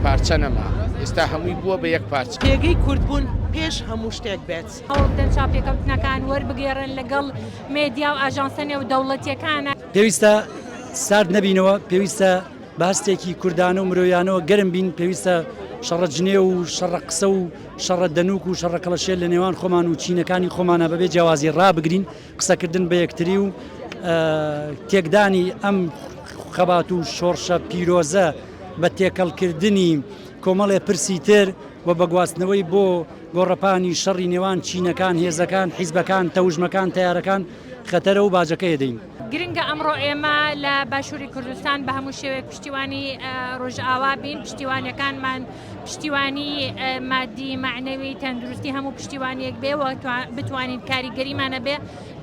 پارچە نەما ئێستا هەمووی بووە بە یەک پارچە. پێگەی کوردبوون پێش هەموو شتێک بێت. هەوڵدەن چاپێکەوتنەکان وەربگێڕن لەگەڵ مێدیا و ئاژانسە نێودەوڵەتیەکانە. پێویستە سارد نەبینەوە، پێویستە باستێکی کوردانە و مرۆیانەوە گەرم بین، پێویستە شەڕە جنێ و شەڕە قسە و شەڕە دەنووک و شەڕە کەڵەشێر لە نێوان خۆمان و چینەکانی خۆمانە بەبێ جیاوازی ڕابگرین، قسەکردن بە یەکتری و تێکدانی ئەم خەبات و شۆڕشە پیرۆزە بە تێکەڵکردنی کۆمەڵێ پرسی تر و بە گواستنەوەی بۆ گۆڕەپانی شەڕی نێوان چینەکان، هێزەکان، حیزبەکان، تەوژمەکان، تەیارەکان خەتەرە و باجەکەی دەین. گرنگە ئەمڕۆ ئێمە لە باشووری کوردستان بە هەموو شێوەیەک پشتیوانی ڕۆژئاوا بین، پشتیوانەکانمان پشتیوانی مادی معنەوی تەندروستی هەموو پشتیوانیەک بێ و بتوانین کاریگەریمانە بێ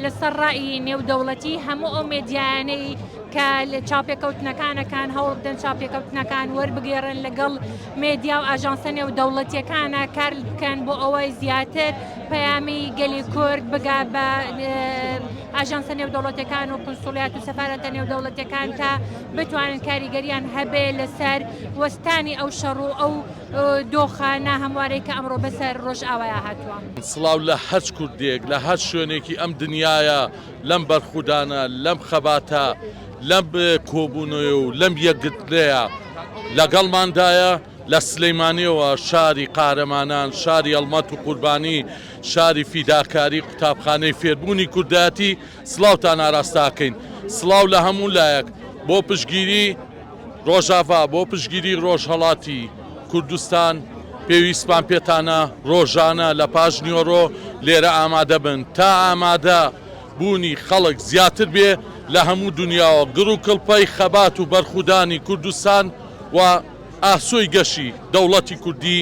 لەسەر ڕای نێودەوڵەتی هەموو ئەو مێدیانەی کە لە چاپێکەوتنەکانەکان هەوڵ بدەن چاپێکەوتنەکان وەربگێڕن لەگەڵ مێدیا و ئاژانسە نێودەوڵەتیەکانە کار بکەن بۆ ئەوەی زیاتر پەیامی گەلی کورد بگا بە ئاژانسە نێودەوڵەتیەکان و کنسوڵیات و سەفارەتە نێودەوڵەتیەکان تا بتوانن کاریگەریان هەبێ لەسەر وەستانی ئەو شەڕ و ئەو دۆخانە هەموارەی کە ئەمڕۆ بەسەر ڕۆژئاوایە هاتووە. سڵاو لە هەر کوردێک لە هەر شوێنێکی ئەم دنیاە لەم بەرخودانە لەم خەباتە لەم کۆبوونەوە و لەم یەکگرتنەیە لەگەڵماندایە لە سلەیمانیەوە شاری قارەمانان، شاری ئەڵمەت و قوربانی، شاری فیداکاری، قوتابخانەی فێربوونی کوردایەتی سڵاوتان ئاراستاکەین. سڵاو لە هەموو لایەک بۆ پشتگیری ڕۆژاوا، بۆ پشتگیری ڕۆژهەڵاتی کوردستان پێویستمان پێتانە ڕۆژانە لە پاش نیۆڕۆ لێرە ئامادە بن تا ئامادە بوونی خەڵک زیاتر بێ لە هەموو دنیاوە گڕ و کڵپەی خەبات و بەرخودانی کوردستان و ئاسۆی گەشی دەوڵەتی کوردی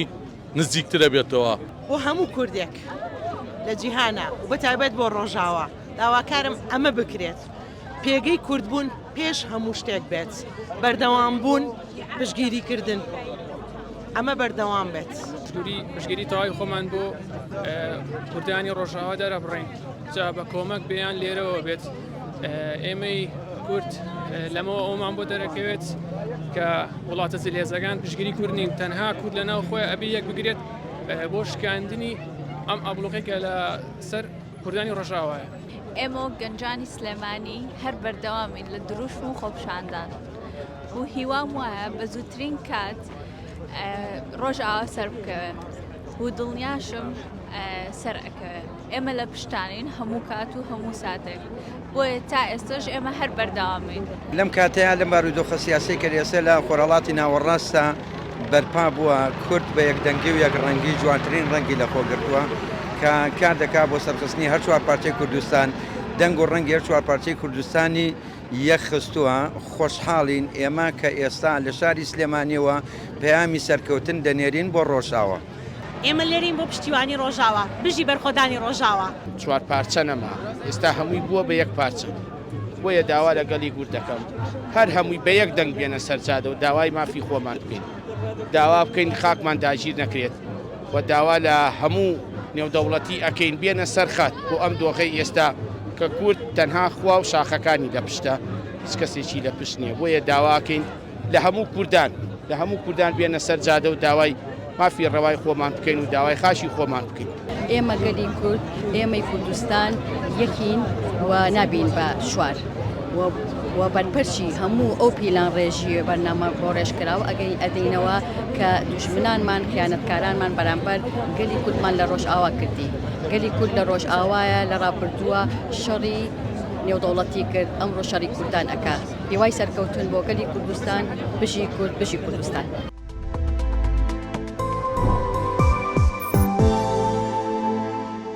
نزیکترە بێتەوە. بۆ هەموو کوردێک لە جیهانە و بەتایبەت بۆ ڕۆژاوە داواکارم ئەمە بکرێت. پێگەی کوردبوون پێش هەموو شتێک بێت، بەردەوام بوون پشتگیریکردن ئەمە بەردەوام بێت. پشتگیری تەواوی خۆمان بۆ کوردانی ڕۆژاوا دەرەبڕین جا بە کۆمەک بێیان لێرەوە بێت. ئێمەی کورد لەمەوە ئەومان بۆ دەرەکەوێت کە وڵاتە جلێزەکان پشتگیری کورد نین، تەنها کورد لەناو خۆی ئەبێ یەک بگرێت بۆ شکاندنی ئەم ئەبلوقێکە لە سەر کوردانی ڕۆژاوایە. ئێمە گەنجانی سلێمانی هەر بەردەوامین لە دروشم و خۆپشاندان و هیوام وایە بە زووترین کات ڕۆژئاوا سەر بکەوێ و دڵنیاشم سەر ئەکەوێ. ئێمە لە پشتانین هەموو کات و هەموو ساتێک، بۆیە تا ئێستاش ئێمە هەر بەردەوامین. لەم کاتەیە لەم بارودۆخە سیاسی کە لێسە لە خۆرهەڵاتی ناوەڕاستە بەرپا بووە کورد بە یەکدەنگی و یەکڕەنگی جوانترین ڕەنگی لەخۆ گرتووە کە کار دەکا بۆ سەرخستنی هەر چوار پارچەی کوردستان. دەنگ و ڕەنگی هەر چوار پارچەی کوردستانی یەخستووە. خۆشحاڵین ئێمە کە ئێستا لە شاری سلێمانیەوە پەیامی سەرکەوتن دەنێرین بۆ ڕۆژاوە. ئێمە لێرین بۆ پشتیوانی ڕۆژاوە، بژی بەرخۆدانی ڕۆژاوە. چوار پارچە نەما ئێستا هەمووی بووە بە یەک پارچە، بۆیە داوا لەگەڵی گورد دەکەم هەر هەمووی بە یەک دەنگ بێنە سەرجادە و داوای مافی خۆمان بکەین، داوا بکەین خاکمان داگیر نەکرێت و داوا لە هەموو نێودەوڵەتی ئەکەین بێنە سەرخات بۆ ئەم دۆخەی ئێستا کە کورد تەنها خوا و شاخەکانی لە پشتە، هیچ کەسێکی لە پشت نییە. بۆیە داواکەین لە هەموو کوردان بێنە سەرجادە و داوای مافی ڕەوای خۆمان بکەین و داوای خاشی خۆمان بکەین. ئێمە گەلی کورد، ئێمەی کوردستان یەکین و نابین بە شوار و بەرپەرچی هەموو ئەو پیلان ڕێژی بەرنامە بۆ ڕێژکراوە ئەدەینەوە کە دوژمنانمان خیانەتکارانمان بەرامبەر گەلی کوردمان لە ڕۆژئاوا کردی. گەلی کورد لە ڕۆژئاوایە لە ڕابردووە شەڕی نێودەوڵەتی کرد، ئەمڕۆ شەڕی کوردان ئەکا. هیوای سەرکەوتن بۆ گەلی کوردستان، بژی کورد، بژی کوردستان.